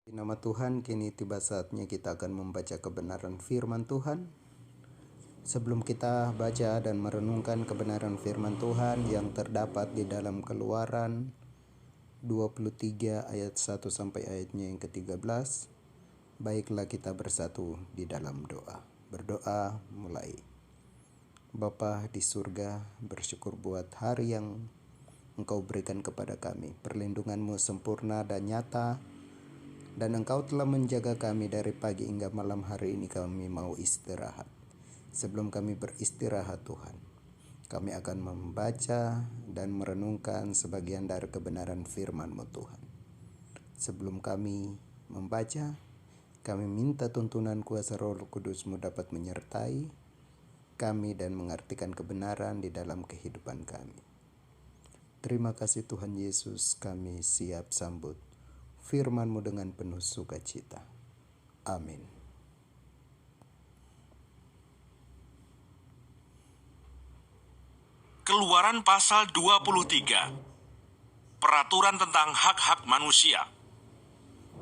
Di nama Tuhan, kini tiba saatnya kita akan membaca kebenaran firman Tuhan. Sebelum kita baca dan merenungkan kebenaran firman Tuhan yang terdapat di dalam Keluaran 23 ayat 1 sampai ayatnya yang ke-13, baiklah kita bersatu di dalam doa. Berdoa mulai. Bapa di surga, bersyukur buat hari yang Engkau berikan kepada kami. Perlindungan-Mu sempurna dan nyata, dan Engkau telah menjaga kami dari pagi hingga malam hari ini. Kami mau istirahat. Sebelum kami beristirahat Tuhan, kami akan membaca dan merenungkan sebagian dari kebenaran firman-Mu Tuhan. Sebelum kami membaca, kami minta tuntunan kuasa Roh Kudus-Mu dapat menyertai kami dan mengartikan kebenaran di dalam kehidupan kami. Terima kasih Tuhan Yesus, kami siap sambut firman-Mu dengan penuh sukacita. Amin. Keluaran pasal 23. Peraturan tentang hak-hak manusia.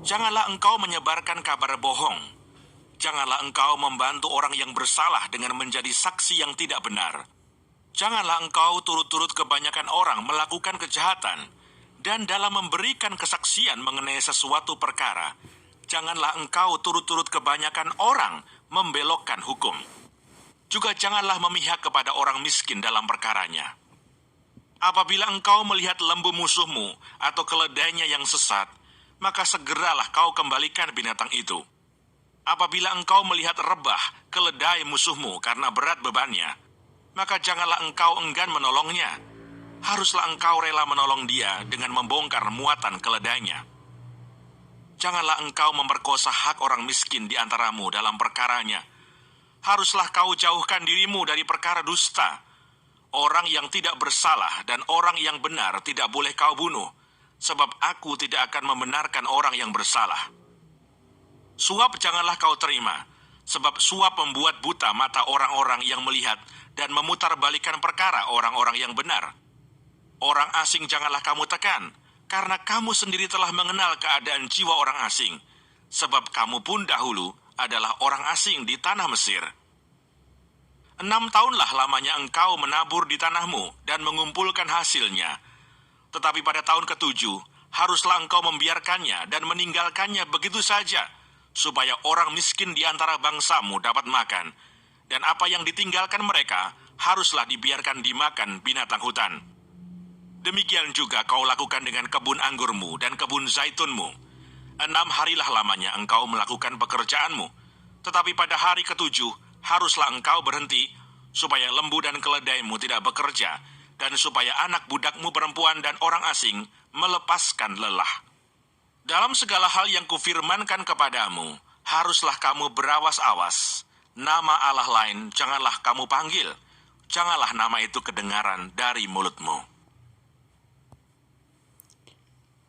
Janganlah engkau menyebarkan kabar bohong. Janganlah engkau membantu orang yang bersalah dengan menjadi saksi yang tidak benar. Janganlah engkau turut-turut kebanyakan orang melakukan kejahatan. Dan dalam memberikan kesaksian mengenai sesuatu perkara, janganlah engkau turut-turut kebanyakan orang membelokkan hukum. Juga janganlah memihak kepada orang miskin dalam perkaranya. Apabila engkau melihat lembu musuhmu atau keledainya yang sesat, maka segeralah kau kembalikan binatang itu. Apabila engkau melihat rebah keledai musuhmu karena berat bebannya, maka janganlah engkau enggan menolongnya. Haruslah engkau rela menolong dia dengan membongkar muatan keledainya. Janganlah engkau memperkosa hak orang miskin di antaramu dalam perkaranya. Haruslah kau jauhkan dirimu dari perkara dusta. Orang yang tidak bersalah dan orang yang benar tidak boleh kau bunuh, sebab aku tidak akan membenarkan orang yang bersalah. Suap janganlah kau terima, sebab suap membuat buta mata orang-orang yang melihat dan memutarbalikkan perkara orang-orang yang benar. Orang asing janganlah kamu tekan, karena kamu sendiri telah mengenal keadaan jiwa orang asing, sebab kamu pun dahulu adalah orang asing di tanah Mesir. 6 tahunlah lamanya engkau menabur di tanahmu dan mengumpulkan hasilnya. Tetapi pada tahun ke-7, haruslah engkau membiarkannya dan meninggalkannya begitu saja, supaya orang miskin di antara bangsamu dapat makan, dan apa yang ditinggalkan mereka haruslah dibiarkan dimakan binatang hutan. Demikian juga kau lakukan dengan kebun anggurmu dan kebun zaitunmu. 6 harilah lamanya engkau melakukan pekerjaanmu, tetapi pada hari ke-7 haruslah engkau berhenti, supaya lembu dan keledaimu tidak bekerja, dan supaya anak budakmu perempuan dan orang asing melepaskan lelah. Dalam segala hal yang kufirmankan kepadamu, haruslah kamu berawas-awas. Nama Allah lain janganlah kamu panggil. Janganlah nama itu kedengaran dari mulutmu.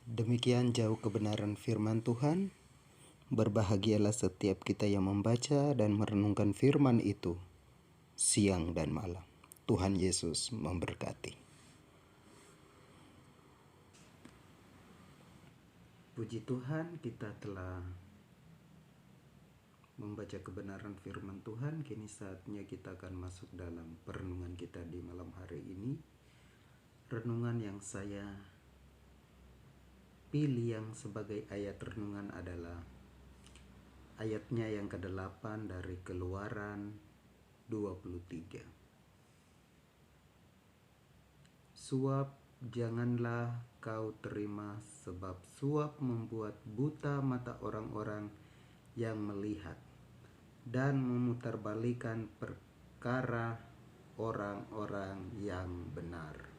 Demikian jauh kebenaran firman Tuhan. Berbahagialah setiap kita yang membaca dan merenungkan firman itu siang dan malam. Tuhan Yesus memberkati. Puji Tuhan, kita telah membaca kebenaran firman Tuhan. Kini saatnya kita akan masuk dalam perenungan kita di malam hari ini. Renungan yang saya pilih yang sebagai ayat renungan adalah ayatnya yang ke-8 dari Keluaran 23. Suap janganlah kau terima, sebab suap membuat buta mata orang-orang yang melihat dan memutarbalikkan perkara orang-orang yang benar.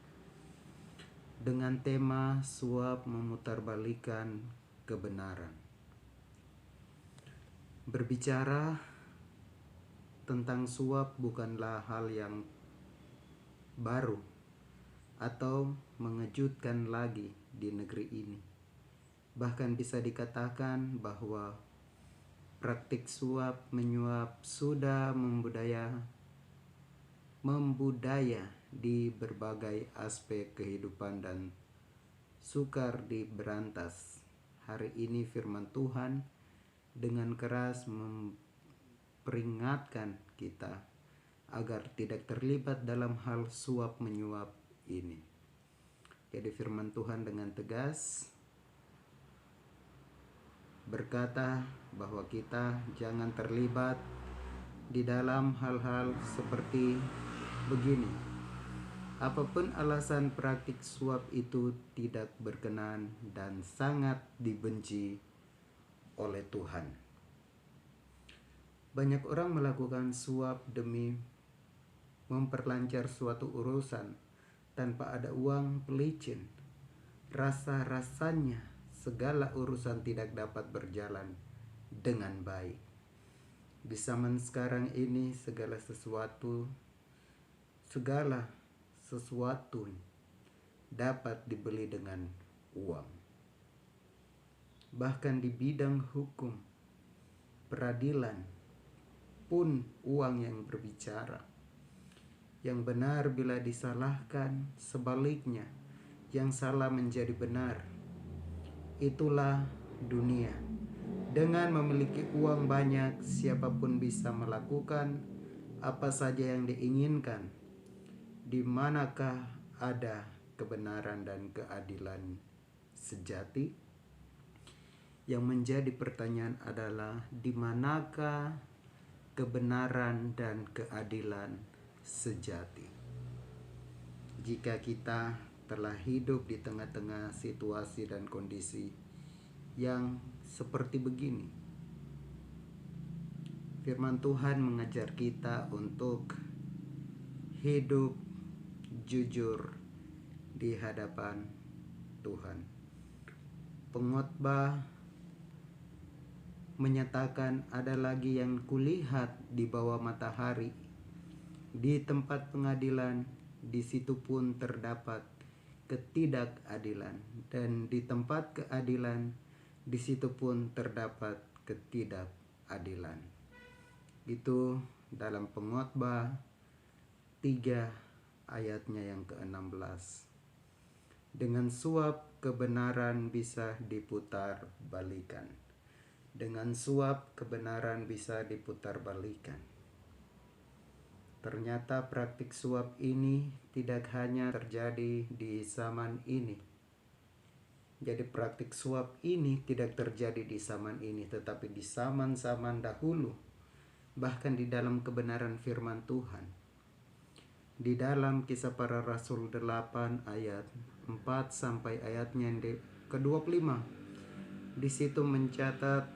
Dengan tema suap memutarbalikkan kebenaran. Berbicara tentang suap bukanlah hal yang baru atau mengejutkan lagi di negeri ini. Bahkan bisa dikatakan bahwa praktik suap menyuap sudah membudaya di berbagai aspek kehidupan dan sukar diberantas hari ini firman Tuhan dengan keras memperingatkan kita agar tidak terlibat dalam hal suap menyuap ini. Jadi firman Tuhan dengan tegas berkata bahwa kita jangan terlibat di dalam hal-hal seperti begini. Apapun alasan, praktik suap itu tidak berkenan dan sangat dibenci oleh Tuhan. Banyak orang melakukan suap demi memperlancar suatu urusan tanpa ada uang pelicin. Rasa-rasanya segala urusan tidak dapat berjalan dengan baik. Di zaman sekarang ini segala sesuatu dapat dibeli dengan uang. Bahkan di bidang hukum, peradilan pun uang yang berbicara. Yang benar bila disalahkan, sebaliknya yang salah menjadi benar. Itulah dunia. Dengan memiliki uang banyak, siapapun bisa melakukan apa saja yang diinginkan. Di manakah ada kebenaran dan keadilan sejati? Yang menjadi pertanyaan adalah di manakah kebenaran dan keadilan sejati? Jika kita telah hidup di tengah-tengah situasi dan kondisi yang seperti begini, firman Tuhan mengajar kita untuk hidup jujur di hadapan Tuhan. Pengkhotbah menyatakan, ada lagi yang kulihat di bawah matahari, di tempat pengadilan, di situ pun terdapat ketidakadilan, dan di tempat keadilan, di situ pun terdapat ketidakadilan. Itu dalam Pengkhotbah 3 ayatnya yang ke-16. Dengan suap kebenaran bisa diputar balikan. Dengan suap kebenaran bisa diputar balikan. Ternyata praktik suap ini tidak hanya terjadi di zaman ini. Jadi praktik suap ini tidak terjadi di zaman ini, tetapi di zaman-zaman dahulu. Bahkan di dalam kebenaran firman Tuhan. Di dalam Kisah Para Rasul 8 ayat 4 sampai ayatnya yang ke-25. Di situ mencatat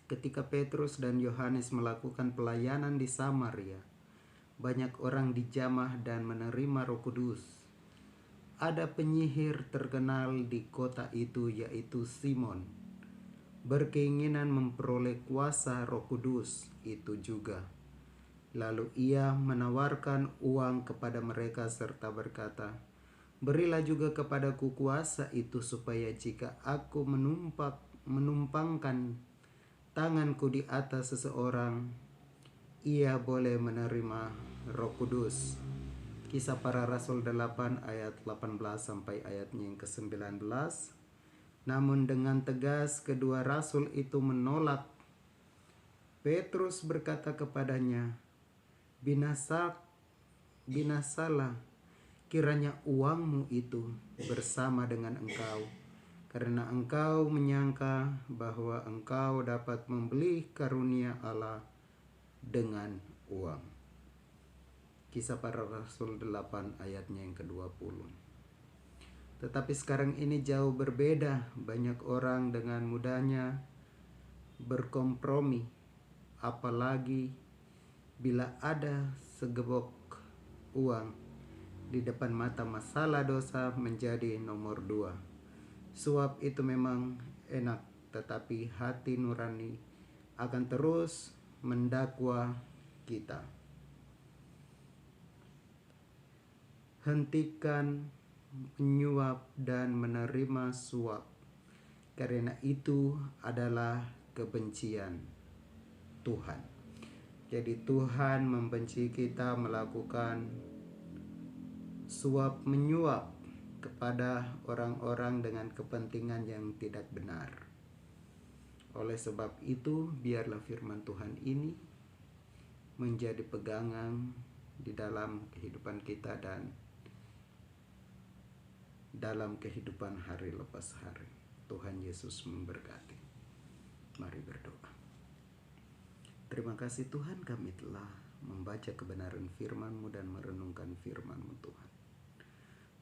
ketika Petrus dan Yohanes melakukan pelayanan di Samaria, banyak orang dijamah dan menerima Roh Kudus. Ada penyihir terkenal di kota itu, yaitu Simon, berkeinginan memperoleh kuasa Roh Kudus itu juga. Lalu ia menawarkan uang kepada mereka serta berkata, berilah juga kepadaku kuasa itu, supaya jika aku menumpangkan tanganku di atas seseorang, ia boleh menerima Roh Kudus. Kisah Para Rasul 8 ayat 18 sampai ayatnya yang ke-19. Namun dengan tegas kedua rasul itu menolak. Petrus berkata kepadanya, binasalah kiranya uangmu itu bersama dengan engkau, karena engkau menyangka bahwa engkau dapat membeli karunia Allah dengan uang. Kisah Para Rasul 8 ayatnya yang ke-20. Tetapi sekarang ini jauh berbeda. Banyak orang dengan mudahnya berkompromi, apalagi bila ada segebok uang di depan mata, masalah dosa menjadi nomor 2. Suap itu memang enak, tetapi hati nurani akan terus mendakwa kita. Hentikan menyuap dan menerima suap, karena itu adalah kebencian Tuhan. Jadi Tuhan membenci kita melakukan suap menyuap kepada orang-orang dengan kepentingan yang tidak benar. Oleh sebab itu, biarlah firman Tuhan ini menjadi pegangan di dalam kehidupan kita dan dalam kehidupan hari lepas hari. Tuhan Yesus memberkati. Mari berdoa. Terima kasih Tuhan, kami telah membaca kebenaran firman-Mu dan merenungkan firman-Mu Tuhan.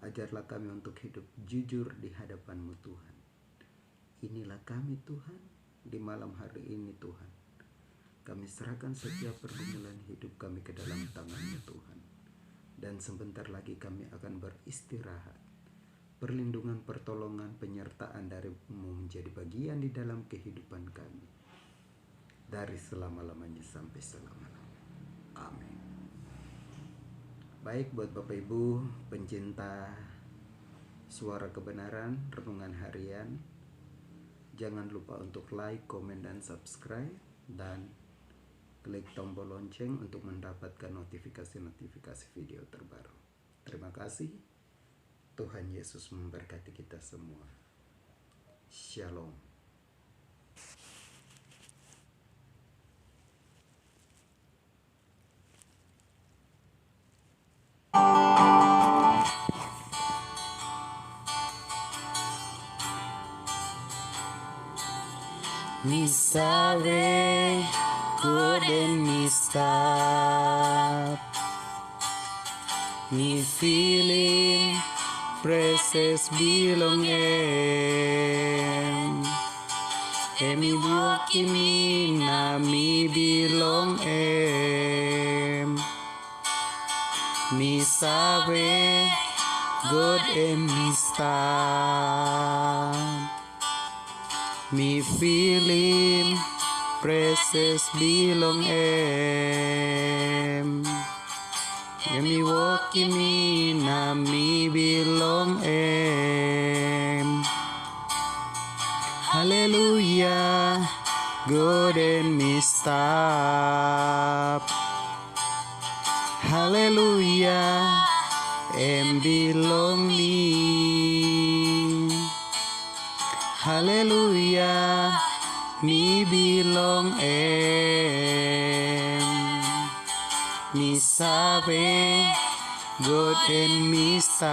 Ajarlah kami untuk hidup jujur di hadapan-Mu Tuhan. Inilah kami Tuhan, di malam hari ini Tuhan. Kami serahkan setiap pergumulan hidup kami ke dalam tangan-Mu Tuhan. Dan sebentar lagi kami akan beristirahat. Perlindungan, pertolongan, penyertaan dari-Mu menjadi bagian di dalam kehidupan kami. Dari selama-lamanya sampai selama-lamanya. Amin. Baik, buat Bapak Ibu pencinta suara kebenaran, renungan harian, jangan lupa untuk like, komen, dan subscribe, dan klik tombol lonceng untuk mendapatkan notifikasi-notifikasi video terbaru. Terima kasih. Tuhan Yesus memberkati kita semua. Shalom. Mi sabe good and me stop. Me feeling praises belong em. Emi walking me na me belong em. Mi sabe good and me stop. Me feeling praises belong em. Me walking me na me belong em. Hallelujah, good and me stop. Hallelujah, em belong me. Hallelujah, me belong em. Me sabe, God and me stop.